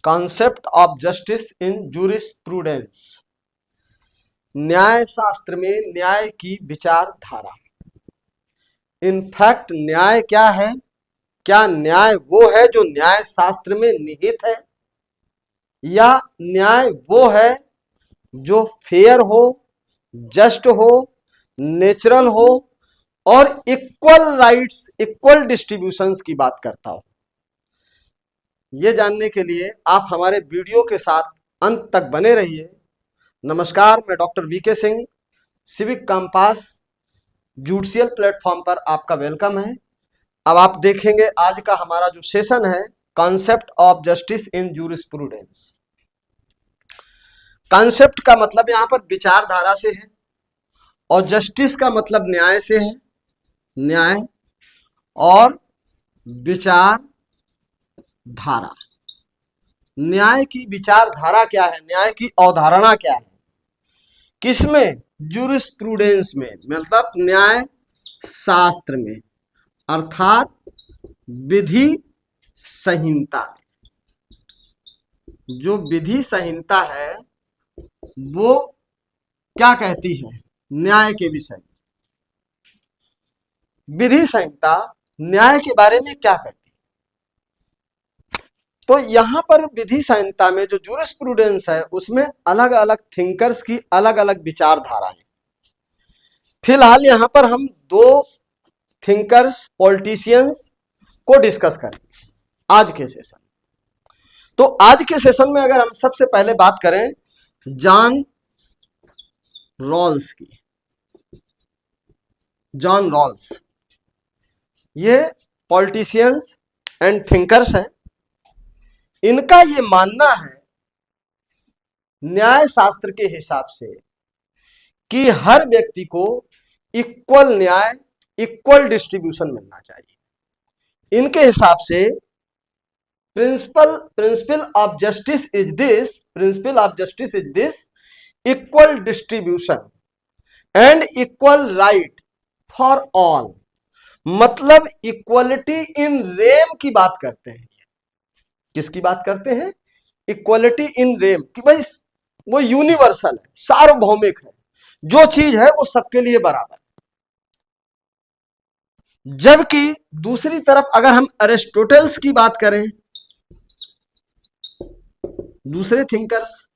Concept of justice in jurisprudence, न्याय शास्त्र में न्याय की विचारधारा। इनफैक्ट न्याय क्या है? क्या न्याय वो है जो न्याय शास्त्र में निहित है, या न्याय वो है जो फेयर हो, जस्ट हो, नेचुरल हो और इक्वल राइट्स, इक्वल डिस्ट्रीब्यूशंस की बात करता हो? ये जानने के लिए आप हमारे वीडियो के साथ अंत तक बने रहिए। नमस्कार, मैं doctor VK Singh, Civic Compass judicial platform पर आपका वेलकम है। अब आप देखेंगे आज का हमारा जो सेशन है, concept of justice in jurisprudence. Concept का मतलब यहां पर विचारधारा से है और जस्टिस का मतलब न्याय से है। न्याय और विचार धारा। न्याय की विचारधारा क्या है, न्याय की अवधारणा क्या है, किसमें? जूरिस्प्रूडेंस में, मतलब न्याय शास्त्र में, अर्थात विधि संहिता। जो विधि संहिता है वो क्या कहती है न्याय के विषय में? विधि संहिता न्याय के बारे में क्या कहती है? तो यहां पर विधि संहिता में जो जूरिस्प्रूडेंस है उसमें अलग अलग थिंकर्स की अलग अलग विचारधारा है। फिलहाल यहां पर हम दो थिंकर्स, पॉलिटिशियंस को डिस्कस करेंगे आज के सेशन। तो आज के सेशन में अगर हम सबसे पहले बात करें जॉन रॉल्स की। जॉन रॉल्स ये पॉलिटिशियंस एंड थिंकर्स हैं। इनका ये मानना है न्याय शास्त्र के हिसाब से कि हर व्यक्ति को इक्वल न्याय, इक्वल डिस्ट्रीब्यूशन मिलना चाहिए। इनके हिसाब से principle of justice is this, principle of justice is this, equal distribution and equal right for all. मतलब इक्वलिटी इन रेम की बात करते हैं। किसकी बात करते हैं? इक्वलिटी इन रेम, कि भाई वो यूनिवर्सल है, सार्वभौमिक है, जो चीज है वो सबके लिए बराबर। जबकि दूसरी तरफ अगर हम एरिस्टोटल्स की बात करें, दूसरे थिंकर्स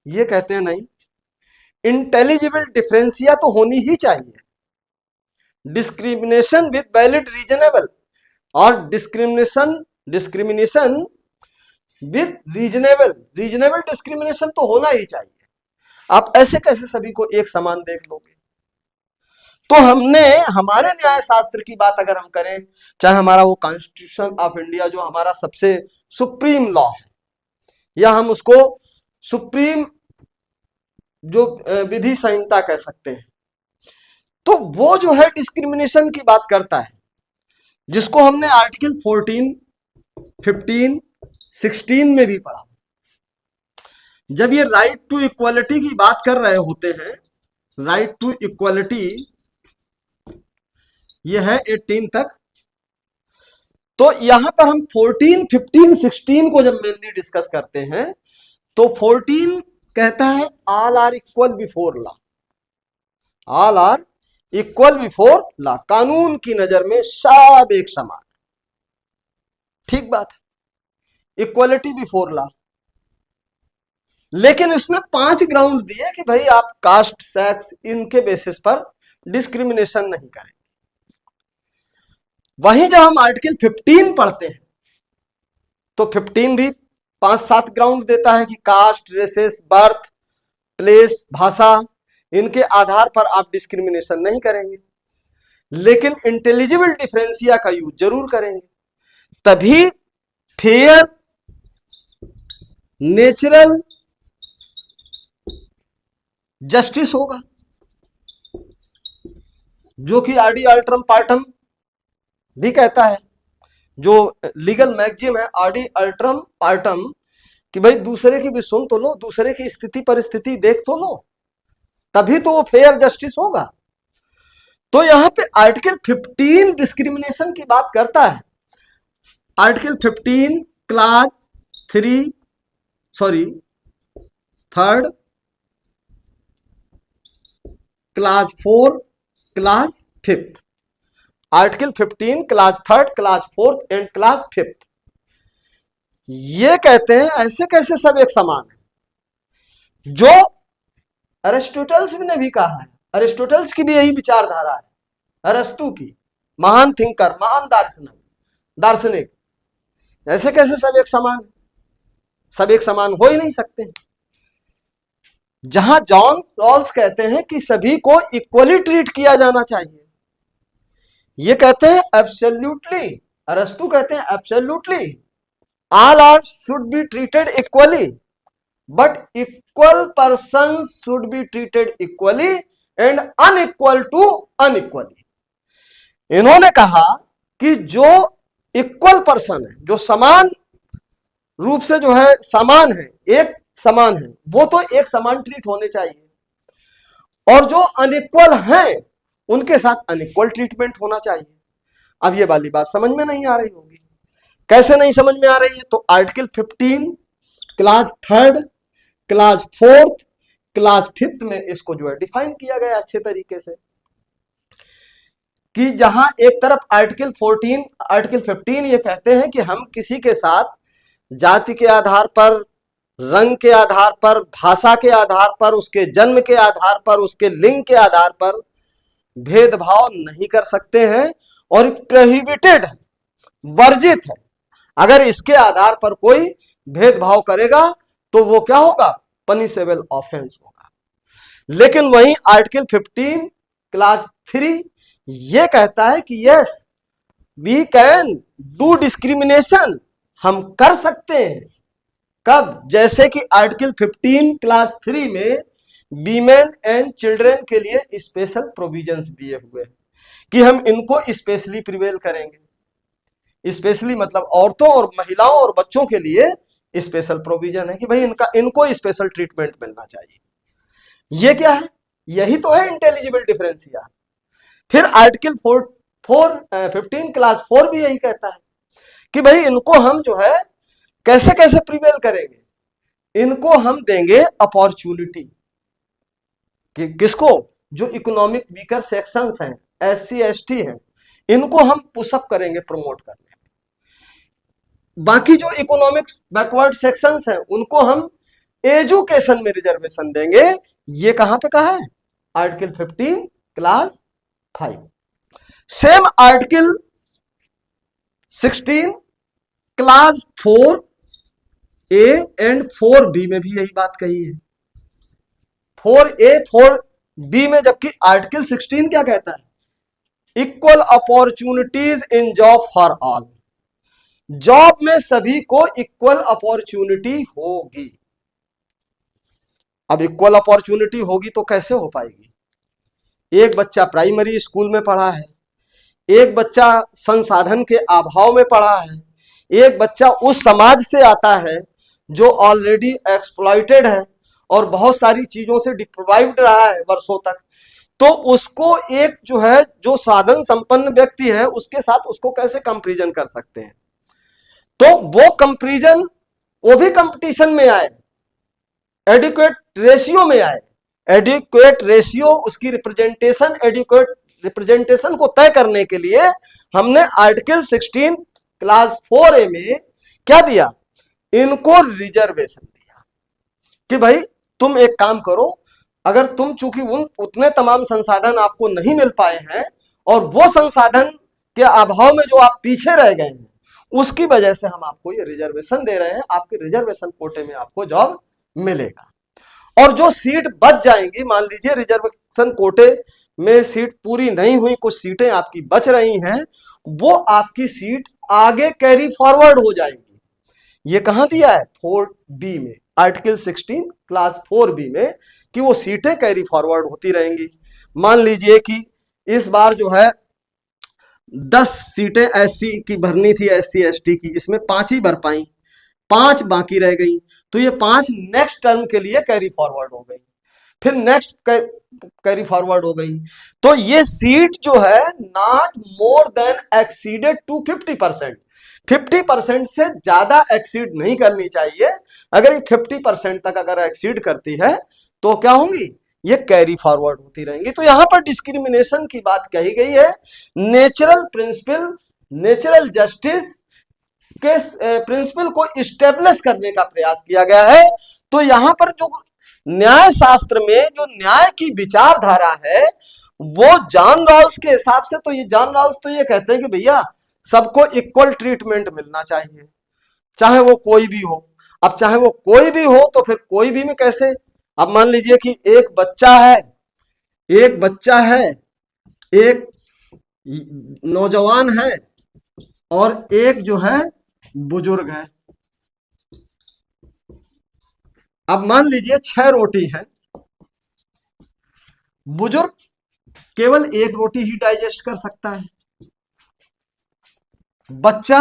ये कहते हैं नहीं, इंटेलिजिबल डिफरेंसिया तो होनी ही चाहिए, डिस्क्रिमिनेशन विद वैलिड रीजनेबल, और डिस्क्रिमिनेशन विद रीजनेबल डिस्क्रिमिनेशन तो होना ही चाहिए। आप ऐसे कैसे सभी को एक समान देख लोगे? तो हमने हमारे न्याय शास्त्र की बात अगर हम करें, चाहे हमारा वो कॉन्स्टिट्यूशन ऑफ इंडिया जो हमारा सबसे सुप्रीम लॉ है, या हम उसको सुप्रीम जो विधि संहिता कह सकते हैं, तो वो जो है डिस्क्रिमिनेशन की बात करता है, जिसको हमने आर्टिकल 14, 15, 16 में भी पढ़ा। जब ये राइट टू इक्वलिटी की बात कर रहे होते हैं, राइट टू इक्वलिटी ये है 18 तक, तो यहां पर हम 14, 15, 16 को जब मेनली डिस्कस करते हैं तो 14 कहता है all are equal before law, all are equal before law, कानून की नजर में सब एक समान। ठीक बात है, इक्वलिटी बिफोर लॉ। लेकिन इसमें 5 ग्राउंड दिए कि भाई आप कास्ट, सेक्स, इनके बेसिस पर डिस्क्रिमिनेशन नहीं करें। वहीं जब हम आर्टिकल 15 पढ़ते हैं तो 15 भी 5-7 ग्राउंड देता है कि कास्ट, रेसेस, बर्थ, प्लेस, भाषा, इनके आधार पर आप डिस्क्रिमिनेशन नहीं करेंगे, लेकिन इंटेलिजिबल डिफरेंसिया का यूज जरूर करेंगे। तभी फेयर, नेचुरल जस्टिस होगा, जो कि आरडी अल्ट्रम पार्टम भी कहता है, जो लीगल मैगजीम है आरडी अल्ट्रम पार्टम, कि भाई दूसरे की भी सुन तो लो, दूसरे की स्थिति परिस्थिति देख तो लो, तभी तो वो फेयर जस्टिस होगा। तो यहां पे आर्टिकल 15 डिस्क्रिमिनेशन की बात करता है। Article 15 class 3 sorry third class 4 class 5th, article 15 class 3rd class 4th and class 5th। ये कहते हैं ऐसे कैसे सब एक समान है, जो अरिस्टोटल्स ने भी कहा है। अरिस्टोटल्स की भी यही विचारधारा है, अरस्तु की, महान थिंकर, महान दार्शनिक। ऐसे कैसे सब एक समान, सब एक समान हो ही नहीं सकते। जहां जॉन रॉल्स कहते हैं कि सभी को इक्वली ट्रीट किया जाना चाहिए, ये कहते हैं एब्सोल्युटली, अरस्तु कहते हैं absolutely all are should be treated equally, but equal person should be treated equally and unequal to unequally. इन्होंने कहा कि जो इक्वल पर्सन है, जो समान रूप से जो है समान है, एक समान है, वो तो एक समान ट्रीट होने चाहिए, और जो अनइक्वल हैं उनके साथ अनइक्वल ट्रीटमेंट होना चाहिए। अब ये वाली बात समझ में नहीं आ रही होगी। कैसे नहीं समझ में आ रही है? तो article 15 class 3rd class 4th class 5th में इसको जो है डिफाइन किया गया अच्छे तरीके से, कि जहां एक तरफ आर्टिकल 15 ये कहते हैं कि हम किसी के साथ जाति के आधार पर, रंग के आधार पर, भाषा के आधार पर, उसके जन्म के आधार पर, उसके लिंग के आधार पर भेदभाव नहीं कर सकते हैं, और प्रोहिबिटेड है, वर्जित है। अगर इसके आधार पर कोई भेदभाव करेगा तो वो क्या होगा? पनिशेबल ऑफेंस होगा। लेकिन वहीं आर्टिकल 15 क्लास 3 ये कहता है कि yes we can do discrimination, हम कर सकते हैं। कब? जैसे कि आर्टिकल 15 क्लास 3 में वीमेन एंड चिल्ड्रन के लिए स्पेशल प्रोविजंस दिए हुए हैं कि हम इनको स्पेशली प्रिवेल करेंगे। स्पेशली मतलब औरतों और महिलाओं और बच्चों के लिए स्पेशल प्रोविजन है कि भाई इनको स्पेशल ट्रीटमेंट मिलना चाहिए। ये क्या है? यही तो है इंटेलिजिबल डिफरेंशिया। फिर आर्टिकल 15 क्लास 4 भी यही कहता है कि भाई इनको हम जो है कैसे कैसे प्रिवेल करेंगे, इनको हम देंगे अपॉर्चुनिटी कि किसको? जो इकोनॉमिक वीकर सेक्शंस हैं, SC ST हैं, इनको हम पुशअप करेंगे, प्रमोट करेंगे। बाकी जो इकोनॉमिक्स बैकवर्ड सेक्शंस हैं उनको हम एजुकेशन में रिजर्वेशन देंगे। ये कहां पे कहा है? Article 15 class 5। Same article 16 class 4A and 4B में भी यही बात कही है। 4A 4B में, जबकि आर्टिकल 16 क्या कहता है? Equal opportunities in job for all, job में सभी को इक्वल अपॉर्चुनिटी होगी। अब इक्वल अपॉर्चुनिटी होगी तो कैसे हो पाएगी? एक बच्चा प्राइमरी स्कूल में पढ़ा है, एक बच्चा संसाधन के अभाव में पढ़ा है, एक बच्चा उस समाज से आता है जो ऑलरेडी एक्सप्लॉइटेड है और बहुत सारी चीजों से डिप्राइव्ड रहा है वर्षों तक, तो उसको एक जो है जो साधन संपन्न व्यक्ति है उसके साथ उसको कैसे कंपैरिजन कर सकते हैं? तो वो कंपैरिजन, वो भी कंपटीशन में आए, एडिक्वेट रेशियो में आए। एडिक्वेट रेशियो, उसकी रिप्रेजेंटेशन, एडिक्वेट रिप्रेजेंटेशन को तय करने के लिए हमने आर्टिकल 16 क्लास 4A में क्या दिया? इनको रिजर्वेशन दिया कि भाई तुम एक काम करो, अगर तुम चूंकि उतने तमाम संसाधन आपको नहीं मिल पाए हैं और वो संसाधन के अभाव में जो आप पीछे रह गए हैं, उसकी वजह से हम आपको ये रिजर्वेशन दे रहे हैं, आपके रिजर्वेशन कोटे में आपको जॉब मिलेगा। और जो सीट बच जाएंगी, मान लीजिए रिजर्वेशन कोटे में सीट पूरी नहीं हुई, कुछ सीटें आपकी बच रही हैं, वो आपकी सीट आगे कैरी फॉरवर्ड हो जाएगी। ये कहां दिया है? 4B में, आर्टिकल 16 क्लास 4B में, कि वो सीटें कैरी फॉरवर्ड होती रहेंगी। मान लीजिए कि इस बार जो है 10 सीटें SC की भरनी थी, SC ST की, इसमें 5 ही भर पाई, 5 बाकी रह गई, तो ये 5 नेक्स्ट टर्म के लिए कैरी फॉरवर्ड हो गई, फिर नेक्स्ट कैरी फॉरवर्ड हो गई। तो ये सीट जो है not more than exceeded to 50%, 50% से ज्यादा एक्सीड नहीं करनी चाहिए। अगर ये 50% तक अगर एक्सीड करती है तो क्या होंगी, ये कैरी फॉरवर्ड होती रहेंगी। तो यहां पर डिस्क्रिमिनेशन की बात कही गई है। नेचुरल प्रिंसिपल, नेचुरल जस्टिस के प्रिंसिपल को इस्टेब्लिश करने का प्रयास किया गया है। तो यहां पर जो न्याय शास्त्र में जो न्याय की विचारधारा है वो जॉन रॉल्स के हिसाब से, तो ये जॉन रॉल्स तो ये कहते हैं कि भैया सबको इक्वल ट्रीटमेंट मिलना चाहिए, चाहे वो कोई भी हो। अब चाहे वो कोई भी हो तो फिर कोई भी में कैसे, अब मान लीजिए कि एक बच्चा है, एक नौजवान है और एक जो है बुजुर्ग है। अब मान लीजिए 6 रोटी है, बुजुर्ग केवल 1 रोटी ही डाइजेस्ट कर सकता है, बच्चा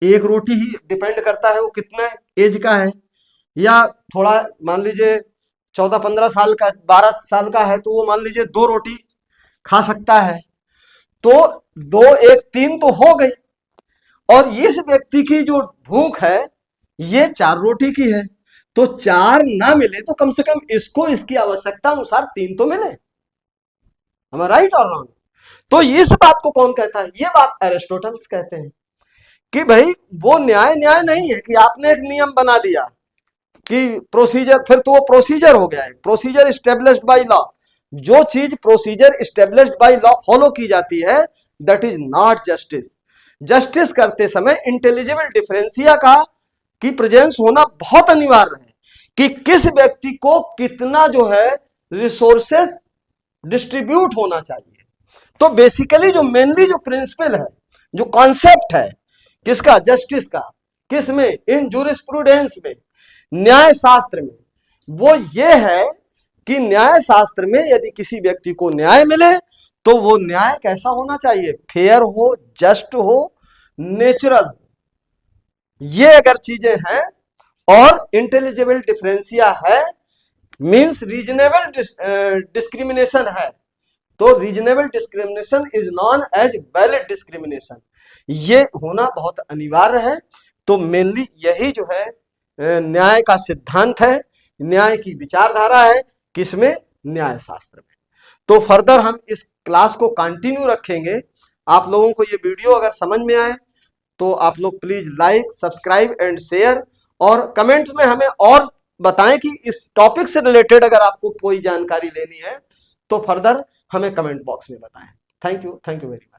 1 रोटी ही, डिपेंड करता है वो कितना एज का है, या थोड़ा मान लीजिए 14-15 साल का, 12 साल का है तो वो मान लीजिए 2 रोटी खा सकता है। तो 2 1 3 तो हो गई, और इस व्यक्ति की जो भूख है ये 4 रोटी की है, तो 4 ना मिले तो कम से कम इसको इसकी आवश्यकता अनुसार 3 तो मिले। Am I right or wrong? तो इस बात को कौन कहता है, ये बात एरिस्टोटल कहते हैं कि भाई वो न्याय नहीं है कि आपने एक नियम बना दिया कि प्रोसीजर, फिर तो वो प्रोसीजर हो गया है, प्रोसीजर स्टेब्लिश्ड बाय लॉ। जो चीज procedure established by law follow की जाती है that is not justice. Justice करते समय इंटेलिजिबल डिफरेंशिया का की प्रेजेंस होना बहुत अनिवार्य है कि किस व्यक्ति को कितना जो है रिसोर्सेस डिस्ट्रीब्यूट होना चाहिए। तो बेसिकली जो मेनली जो प्रिंसिपल है, जो कॉन्सेप्ट है किसका, जस्टिस का, किस में, इन जूरिस्प्रूडेंस में, न्याय शास्त्र में, वो ये है कि न्याय शास्त्र में यदि किसी व्यक्ति को न्याय मिले तो वो न्याय कैसा होना चाहिए, फेयर हो, जस्ट हो, नेचुरल। ये अगर चीजें हैं और इंटेलिजिबल डिफरेंशिया है, मींस रीजनेबल डिस्क्रिमिनेशन है, तो reasonable discrimination is known as valid discrimination, ये होना बहुत अनिवार्य है। तो मेनली यही जो है न्याय का सिद्धांत है, न्याय की विचारधारा है, किसमें, न्याय शास्त्र में। तो फर्दर हम इस क्लास को कंटिन्यू रखेंगे। आप लोगों को ये वीडियो अगर समझ में आए तो आप लोग please like, subscribe and share, और कमेंट्स में हमें और बताएं कि इस टॉपिक से रिलेटेड अगर आपको कोई जानकारी लेनी है तो फर्दर हमें कमेंट बॉक्स में बताएं। Thank you very much.